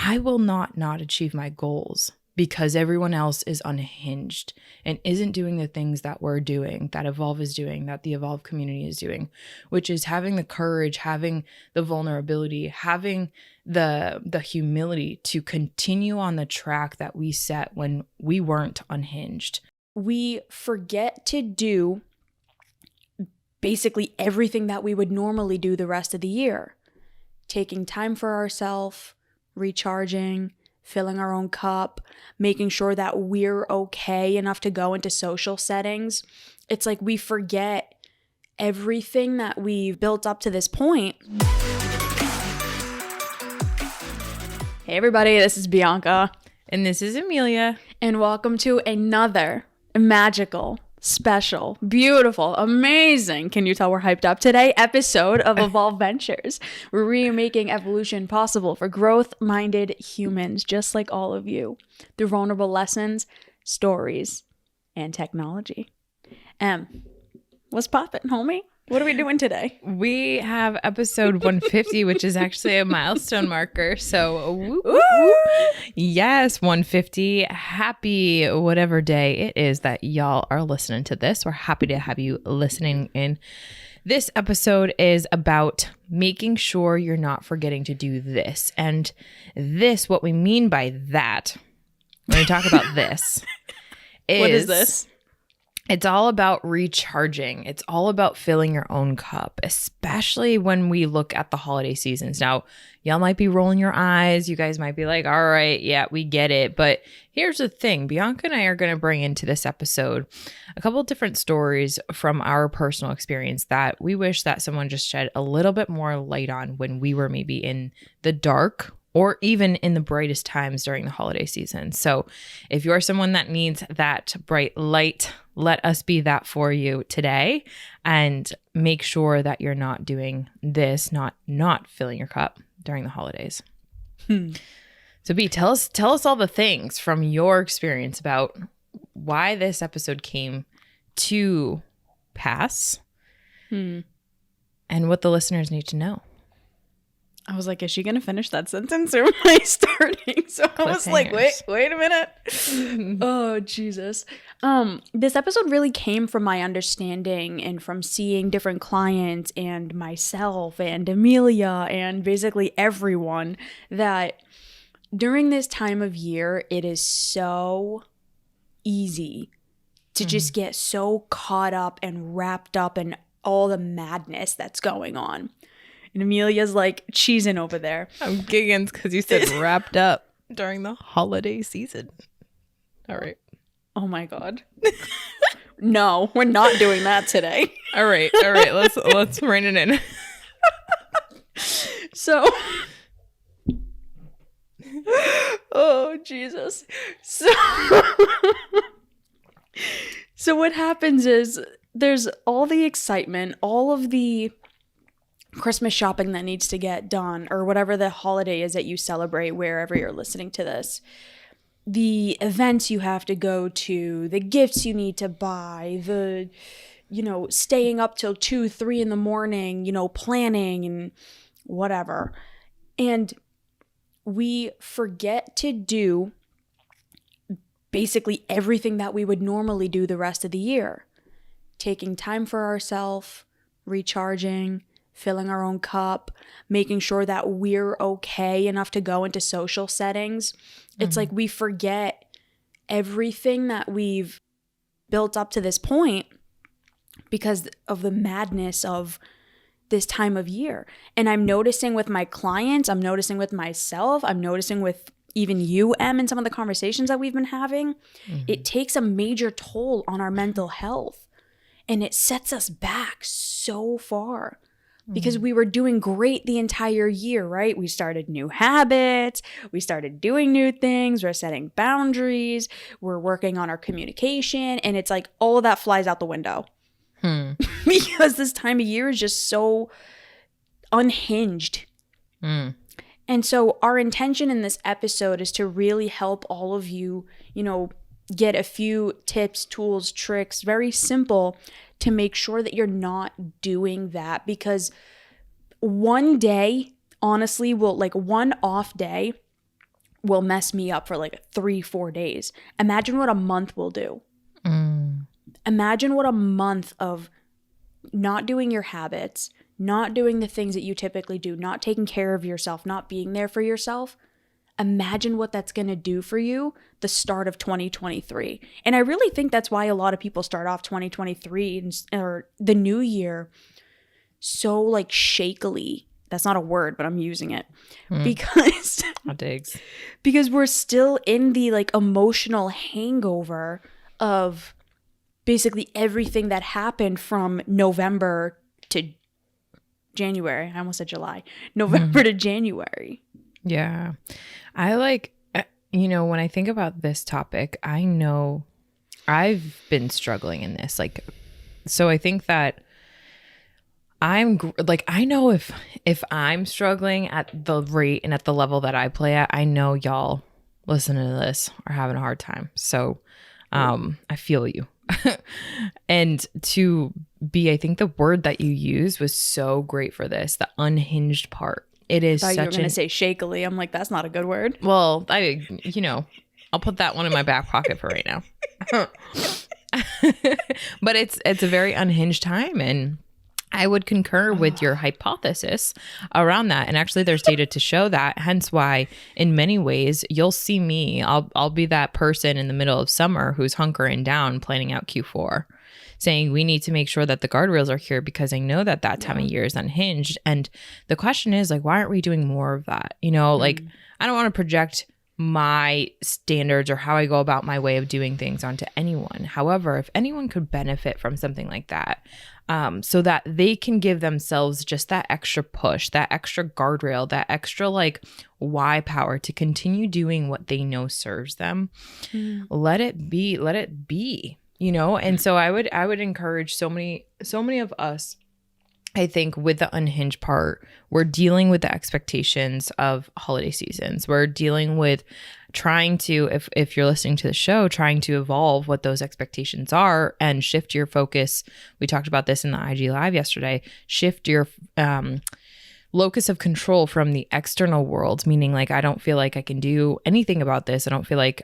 I will not achieve my goals because everyone else is unhinged and isn't doing the things that we're doing, that Evolve is doing, that the Evolve community is doing, which is having the courage, having the vulnerability, having the humility to continue on the track that we set when we weren't unhinged. We forget to do basically everything that we would normally do the rest of the year. Taking time for ourselves, recharging, filling our own cup, making sure that we're okay enough to go into social settings. It's like we forget everything that we've built up to this point. Hey everybody, this is Bianca. And this is Emilia. And welcome to another magical, special, beautiful, amazing, can you tell we're hyped up today, episode of Evolve Ventures, where we are making evolution possible for growth-minded humans just like all of you through vulnerable lessons, stories, and technology. What's poppin', homie? What are we doing today? We have episode 150, which is actually a milestone marker. So, yes, 150. Happy whatever day it is that y'all are listening to this. We're happy to have you listening in. This episode is about making sure you're not forgetting to do this. And this, what we mean by that, when we talk about this, what is this? It's all about recharging. It's all about filling your own cup, especially when we look at the holiday seasons. Now, y'all might be rolling your eyes. You guys might be like, all right, yeah, we get it. But here's the thing. Bianca and I are going to bring into this episode a couple of different stories from our personal experience that we wish that someone just shed a little bit more light on when we were maybe in the dark or even in the brightest times during the holiday season. So if you're someone that needs that bright light, let us be that for you today, and make sure that you're not doing this, not filling your cup during the holidays. So B, tell us all the things from your experience about why this episode came to pass and what the listeners need to know. I was like, is she going to finish that sentence or am I starting? So I was like, wait a minute. Oh, Jesus. This episode really came from my understanding and from seeing different clients and myself and Emilia and basically everyone that during this time of year, it is so easy to just get so caught up and wrapped up in all the madness that's going on. And Emilia's like cheesing over there. I'm giggling because you said wrapped up during the holiday season. All right. Oh my God. No, we're not doing that today. All right. Let's rein it in. So, oh Jesus. So what happens is there's all the excitement, all of the Christmas shopping that needs to get done, or whatever the holiday is that you celebrate wherever you're listening to this. The events you have to go to, the gifts you need to buy, the, staying up till 2, 3 in the morning, planning and whatever. And we forget to do basically everything that we would normally do the rest of the year. Taking time for ourselves, recharging, filling our own cup, making sure that we're okay enough to go into social settings. It's like we forget everything that we've built up to this point because of the madness of this time of year. And I'm noticing with my clients, I'm noticing with myself, I'm noticing with even you, Em, in some of the conversations that we've been having, it takes a major toll on our mental health. And it sets us back so far. Because we were doing great the entire year, right? We started new habits. We started doing new things. We're setting boundaries. We're working on our communication. And it's like all of that flies out the window. Because this time of year is just so unhinged. And so our intention in this episode is to really help all of you, get a few tips, tools, tricks, very simple, to make sure that you're not doing that. Because one day, honestly, one off day will mess me up for like 3-4 days. Imagine what a month will do. Imagine what a month of not doing your habits, not doing the things that you typically do, not taking care of yourself, not being there for yourself. Imagine what that's going to do for you the start of 2023. And I really think that's why a lot of people start off 2023 or the new year so like shakily. That's not a word, but I'm using it because because we're still in the like emotional hangover of basically everything that happened from November to January. I almost said July. November to January. Yeah. I like, when I think about this topic, I know I've been struggling in this. Like, so I think that I know if I'm struggling at the rate and at the level that I play at, I know y'all listening to this are having a hard time. So I feel you. And I think the word that you used was so great for this, the unhinged part. It is I thought you were going to say shakily. I'm like, that's not a good word. Well, I'll put that one in my back pocket for right now. But it's a very unhinged time, and I would concur with your hypothesis around that. And actually there's data to show that, hence why in many ways you'll see me, I'll be that person in the middle of summer who's hunkering down planning out Q4, saying we need to make sure that the guardrails are here because I know that time of year is unhinged. And the question is like, why aren't we doing more of that? Like I don't want to project my standards or how I go about my way of doing things onto anyone. However, if anyone could benefit from something like that, so that they can give themselves just that extra push, that extra guardrail, that extra like why power to continue doing what they know serves them, let it be. And so I would encourage so many of us, I think, with the unhinged part, we're dealing with the expectations of holiday seasons. We're dealing with trying to, if you're listening to the show, trying to evolve what those expectations are and shift your focus. We talked about this in the IG Live yesterday. Shift your locus of control from the external world, meaning like, I don't feel like I can do anything about this. I don't feel like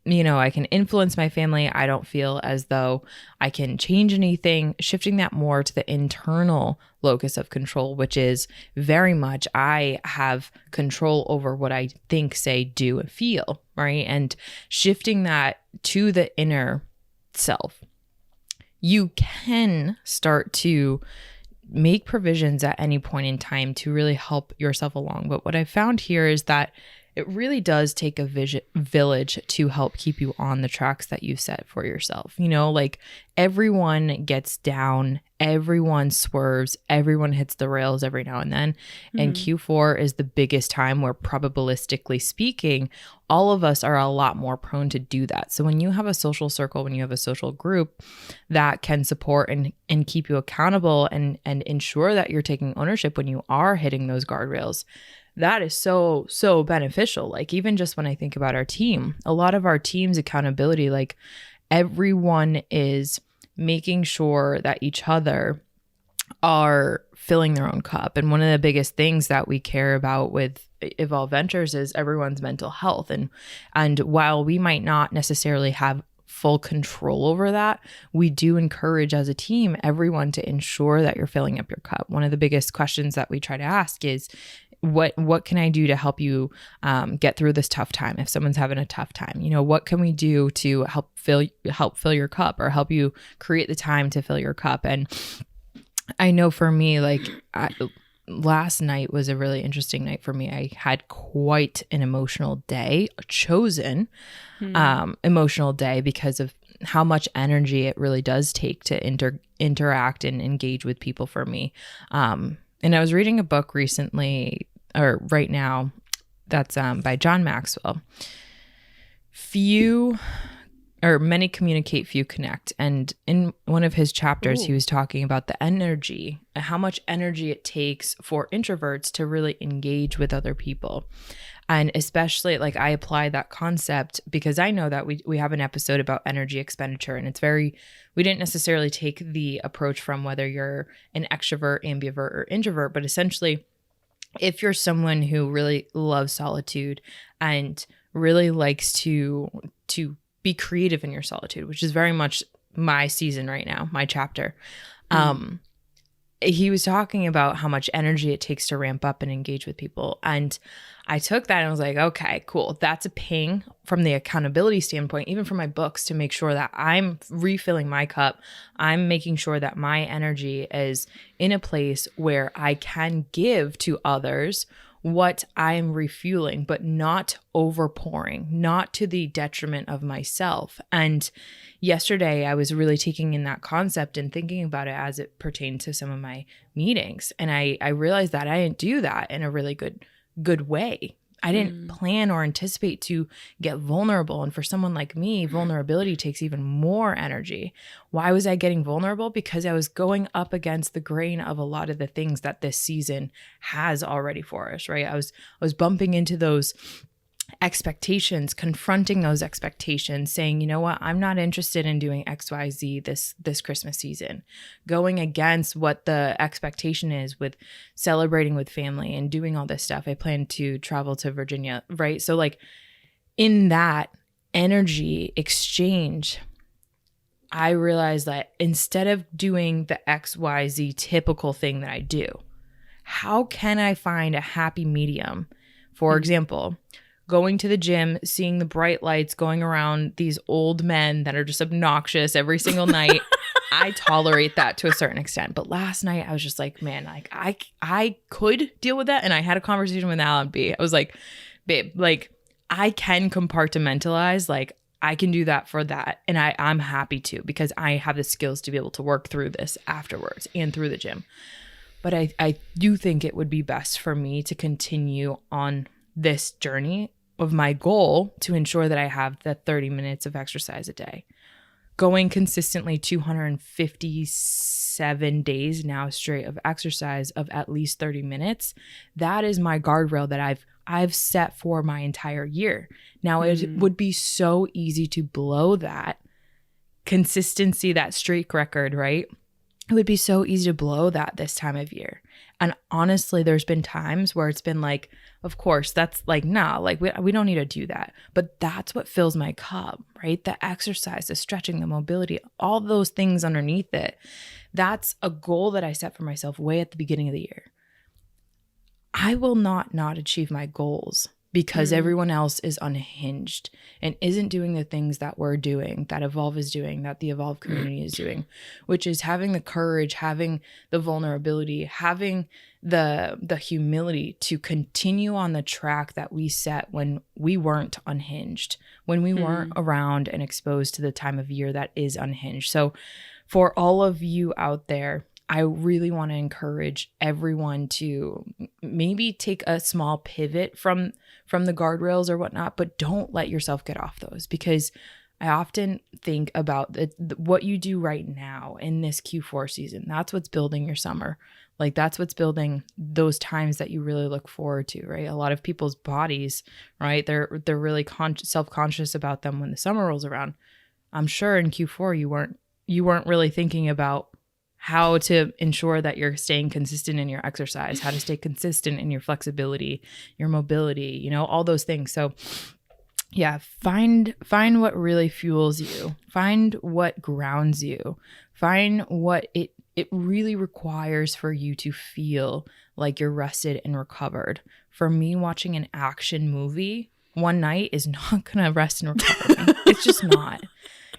I can influence my family. I don't feel as though I can change anything. Shifting that more to the internal locus of control, which is very much I have control over what I think, say, do, and feel, right? And shifting that to the inner self. You can start to make provisions at any point in time to really help yourself along. But what I found here is that it really does take a village to help keep you on the tracks that you set for yourself. Like everyone gets down, everyone swerves, everyone hits the rails every now and then. And Q4 is the biggest time where, probabilistically speaking, all of us are a lot more prone to do that. So when you have a social circle, when you have a social group that can support and keep you accountable and ensure that you're taking ownership when you are hitting those guardrails, that is so, so beneficial. Like even just when I think about our team, a lot of our team's accountability, like everyone is making sure that each other are filling their own cup. And one of the biggest things that we care about with Evolve Ventures is everyone's mental health. And while we might not necessarily have full control over that, we do encourage as a team everyone to ensure that you're filling up your cup. One of the biggest questions that we try to ask is, what can I do to help you get through this tough time? If someone's having a tough time, what can we do to help fill your cup or help you create the time to fill your cup? And I know for me, like last night was a really interesting night for me. I had quite an emotional day, a chosen emotional day, because of how much energy it really does take to interact and engage with people for me. And I was reading a book recently, or right now, that's by John Maxwell. Many communicate, few connect. And in one of his chapters, he was talking about the energy, how much energy it takes for introverts to really engage with other people. And especially, like, I apply that concept because I know that we have an episode about energy expenditure, and we didn't necessarily take the approach from whether you're an extrovert, ambivert, or introvert, but essentially if you're someone who really loves solitude and really likes to be creative in your solitude, which is very much my season right now, my chapter. He was talking about how much energy it takes to ramp up and engage with people. And I took that and I was like, okay, cool. That's a ping from the accountability standpoint, even from my books, to make sure that I'm refilling my cup. I'm making sure that my energy is in a place where I can give to others what I'm refueling, but not overpouring, not to the detriment of myself. And yesterday I was really taking in that concept and thinking about it as it pertained to some of my meetings. And I realized that I didn't do that in a really good way. I didn't plan or anticipate to get vulnerable. And for someone like me, vulnerability takes even more energy. Why was I getting vulnerable? Because I was going up against the grain of a lot of the things that this season has already for us, right? I was bumping into those expectations, confronting those expectations, saying, you know what, I'm not interested in doing XYZ this Christmas season, going against what the expectation is with celebrating with family and doing all this stuff. I plan to travel to Virginia, right? So like in that energy exchange, I realized that instead of doing the XYZ typical thing that I do, how can I find a happy medium? For example, going to the gym, seeing the bright lights going around these old men that are just obnoxious every single night. I tolerate that to a certain extent. But last night I was just like, man, like I could deal with that. And I had a conversation with Alan B. I was like, babe, like I can compartmentalize, like I can do that for that. And I'm happy to, because I have the skills to be able to work through this afterwards and through the gym. But I do think it would be best for me to continue on this journey of my goal to ensure that I have the 30 minutes of exercise a day. Going consistently 257 days now straight of exercise of at least 30 minutes, that is my guardrail that I've set for my entire year. Now it would be so easy to blow that consistency, that streak record, right? It would be so easy to blow that this time of year. And honestly, there's been times where it's been like, of course, that's like, nah, like we don't need to do that. But that's what fills my cup, right? The exercise, the stretching, the mobility, all those things underneath it. That's a goal that I set for myself way at the beginning of the year. I will not achieve my goals because everyone else is unhinged and isn't doing the things that we're doing, that Evolve is doing, that the Evolve community is doing, which is having the courage, having the vulnerability, having the humility to continue on the track that we set when we weren't unhinged, when we weren't around and exposed to the time of year that is unhinged. So for all of you out there, I really want to encourage everyone to maybe take a small pivot from the guardrails or whatnot, but don't let yourself get off those, because I often think about what you do right now in this Q4 season. That's what's building your summer. Like that's what's building those times that you really look forward to, right? A lot of people's bodies, right? They're really self-conscious about them when the summer rolls around. I'm sure in Q4 you weren't really thinking about how to ensure that you're staying consistent in your exercise, how to stay consistent in your flexibility, your mobility, all those things. So yeah, find what really fuels you, find what grounds you, find what it really requires for you to feel like you're rested and recovered. For me, watching an action movie one night is not going to rest and recover me. It's just not.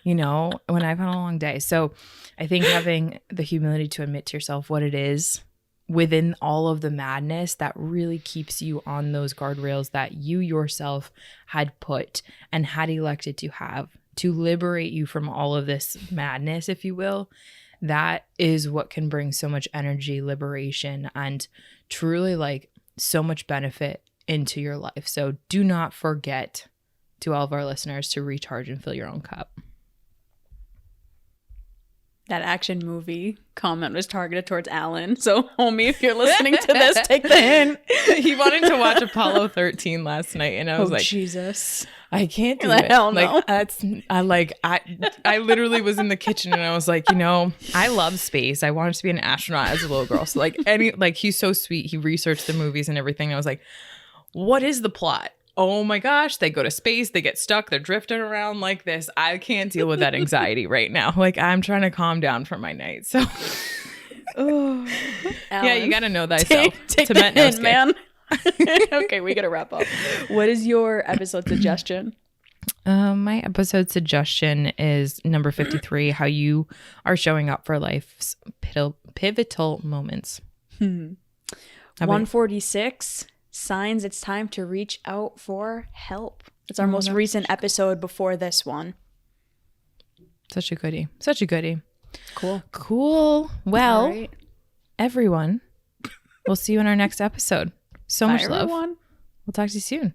When I've had a long day. So I think having the humility to admit to yourself what it is within all of the madness that really keeps you on those guardrails that you yourself had put and had elected to have to liberate you from all of this madness, if you will, that is what can bring so much energy, liberation, and truly like so much benefit into your life. So do not forget, to all of our listeners, to recharge and fill your own cup. That action movie comment was targeted towards Alan. So, homie, if you're listening to this, take the hint. He wanted to watch Apollo 13 last night, and I was like, Jesus, I can't do like, it. hell no. Like I literally was in the kitchen, and I was like, I love space. I wanted to be an astronaut as a little girl. So he's so sweet. He researched the movies and everything. I was like, what is the plot? Oh my gosh, they go to space, they get stuck, they're drifting around like this. I can't deal with that anxiety right now. Like, I'm trying to calm down for my night. So, yeah, you got to know thyself. Take the hint, man. Okay, we got to wrap up. What is your episode suggestion? My episode suggestion is number 53, how you are showing up for life's pivotal moments. 146. Signs it's time to reach out for help. It's our most recent episode before this one. Such a goodie. Such a goodie. Cool. Well, right. Everyone, we'll see you in our next episode. So much love. Everyone. We'll talk to you soon.